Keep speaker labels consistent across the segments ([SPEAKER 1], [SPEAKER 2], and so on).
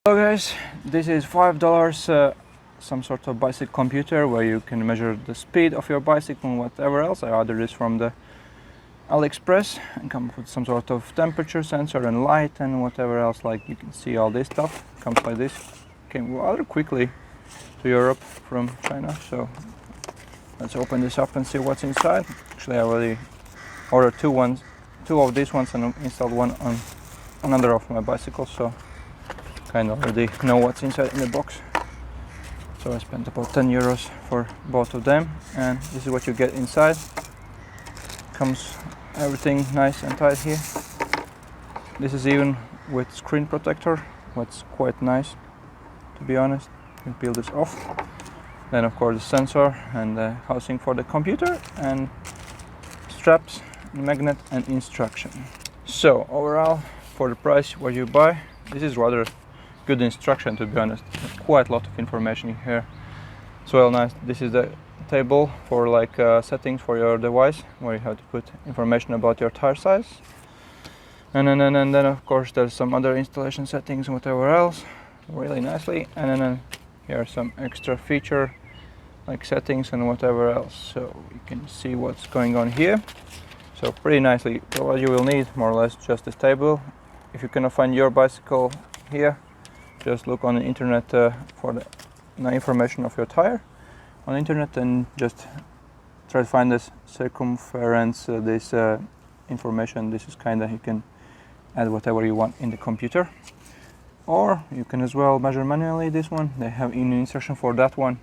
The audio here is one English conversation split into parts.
[SPEAKER 1] Hello guys, this is $5 some sort of bicycle computer where you can measure the speed of your bicycle and whatever else. I ordered this from the AliExpress and comes with some sort of temperature sensor and light and whatever else. Like you can see all this stuff comes like this. Came rather quickly to Europe from China, so let's open this up and see what's inside. Actually I already ordered two of these ones and installed one on another of my bicycles, so kind of already know what's inside in the box. So I spent about 10 euros for both of them, and this is what you get inside. Comes everything nice and tight here. This is even with screen protector, what's quite nice, to be honest. You can peel this off. Then of course the sensor and the housing for the computer, and straps, magnet and instruction. So overall, for the price what you buy, this is rather good instruction, to be honest. Quite a lot of information here. It's well nice. This is the table for like settings for your device, where you have to put information about your tire size. And then of course there's some other installation settings and whatever else, really nicely. And then here are some extra feature like settings and whatever else, so you can see what's going on here. So pretty nicely. So what you will need, more or less, just this table. If you cannot find your bicycle here, just look on the internet for the information of your tire on the internet, and just try to find this circumference, this information. This is kind of, you can add whatever you want in the computer, or you can as well measure manually. This one, they have an instruction for that one,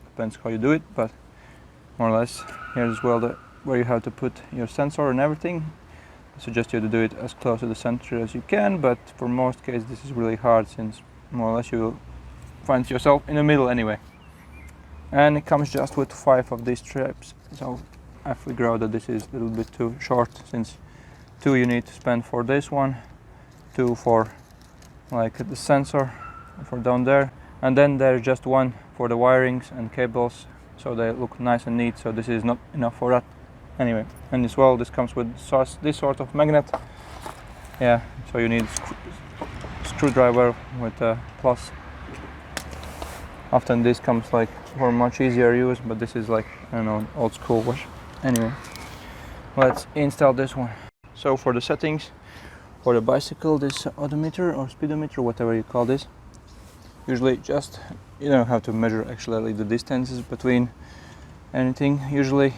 [SPEAKER 1] depends how you do it, but more or less here as well where you have to put your sensor and everything. I suggest you to do it as close to the center as you can, but for most cases this is really hard, since more or less you will find yourself in the middle anyway. And it comes just with 5 of these straps, so I figure out that this is a little bit too short, since 2 you need to spend for this one, 2 for like the sensor for down there, and then there's just 1 for the wirings and cables, so they look nice and neat. So this is not enough for that anyway. And as well, this comes with this sort of magnet. Yeah, so you need screwdriver with a plus. Often this comes like for much easier use, but this is like, I don't know, old school wash. Anyway, let's install this one. So for the settings for the bicycle, this odometer or speedometer, whatever you call this, usually just, you don't have to measure actually the distances between anything. Usually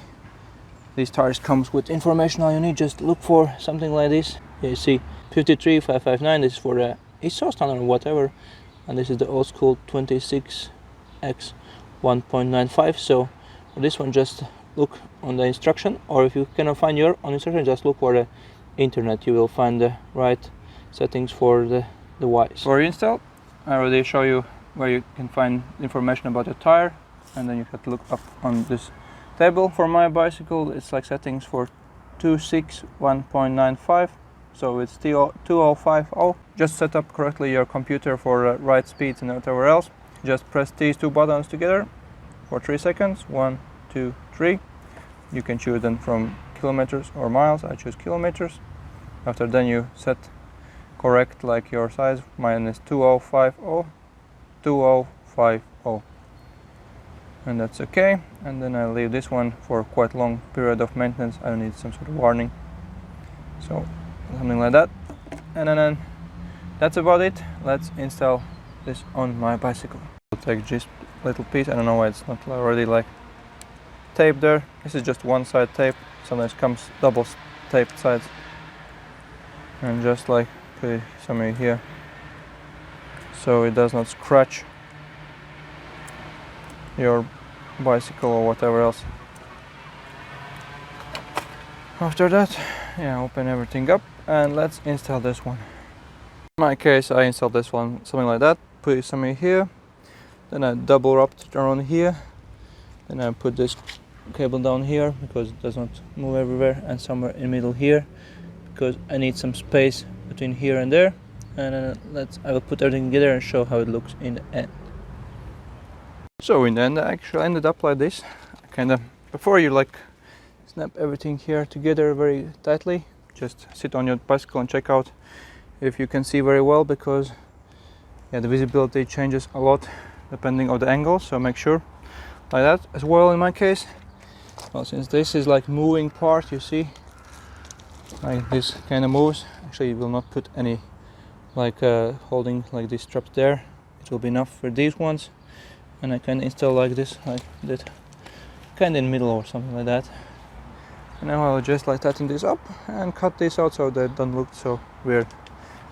[SPEAKER 1] these tires comes with information. All you need, just look for something like this. Here you see 53559, this is for the exhaust tunnel or whatever, and this is the old school 26x 1.95. so for this one, just look on the instruction, or if you cannot find your own instruction, just look for the internet. You will find the right settings for the device. For install, I already show you where you can find information about your tire, and then you have to look up on this table. For my bicycle, it's like settings for 26 1.95, so it's 2050. Just set up correctly your computer for right speeds and whatever else. Just press these 2 buttons together for 3 seconds. 1, 2, 3. You can choose them from kilometers or miles. I choose kilometers. After then you set correct like your size. Mine is 2050, 2050, and that's okay. And then I leave this one for quite long period of maintenance. I need some sort of warning, so something like that. And then that's about it. Let's install this on my bicycle. I'll take this little piece. I don't know why it's not already like tape there. This is just one side tape. Sometimes comes double taped sides, and just like put it somewhere here so it does not scratch your bicycle or whatever else. After that, yeah, open everything up and let's install this one. In my case, I installed this one something like that. Put it somewhere here, then I double wrapped around here, then I put this cable down here because it does not move everywhere, and somewhere in the middle here because I need some space between here and there. And I will put everything together and show how it looks in the end. So in the end, I actually ended up like this. Kind of, before you like snap everything here together very tightly, just sit on your bicycle and check out if you can see very well, because yeah, the visibility changes a lot depending on the angle, so make sure like that as well. In my case, well, since this is like moving part, you see, like this kind of moves. Actually, you will not put any like holding like this strap there. It will be enough for these ones, and I can install like this, like that, kind of in the middle or something like that. And now I'll just like tighten this up and cut this out so that it doesn't look so weird.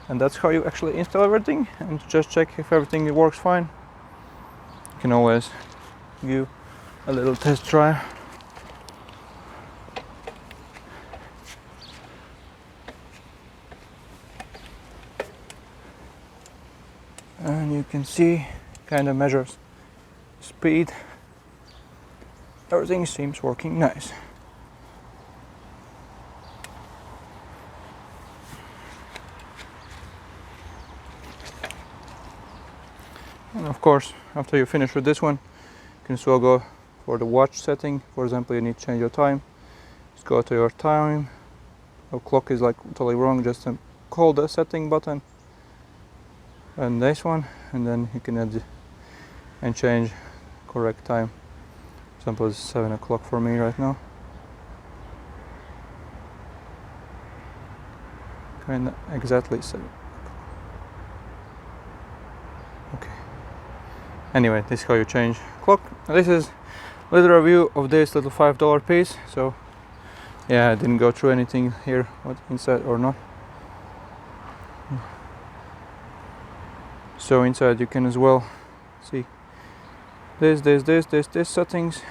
[SPEAKER 1] And that's how you actually install everything, and just check if everything works fine. You can always give a little test try. And you can see, kind of measures speed. Everything seems working nice. And of course, after you finish with this one, you can still go for the watch setting. For example, you need to change your time. Just go to your time. Your clock is like totally wrong. Just call the setting button and this one, and then you can add and change correct time. For example, it's 7 o'clock for me right now. Kind of exactly 7. Okay. Anyway, this is how you change clock. And this is a little review of this little $5 piece. So yeah, I didn't go through anything here, what inside or not. So inside you can as well see this settings,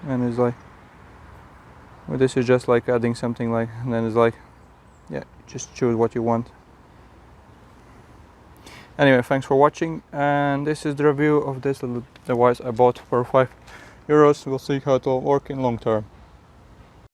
[SPEAKER 1] and it's like, well, this is just like adding something like, and then it's like, yeah, just choose what you want. Anyway, thanks for watching, and this is the review of this little device I bought for €5. We'll see how it will work in long term.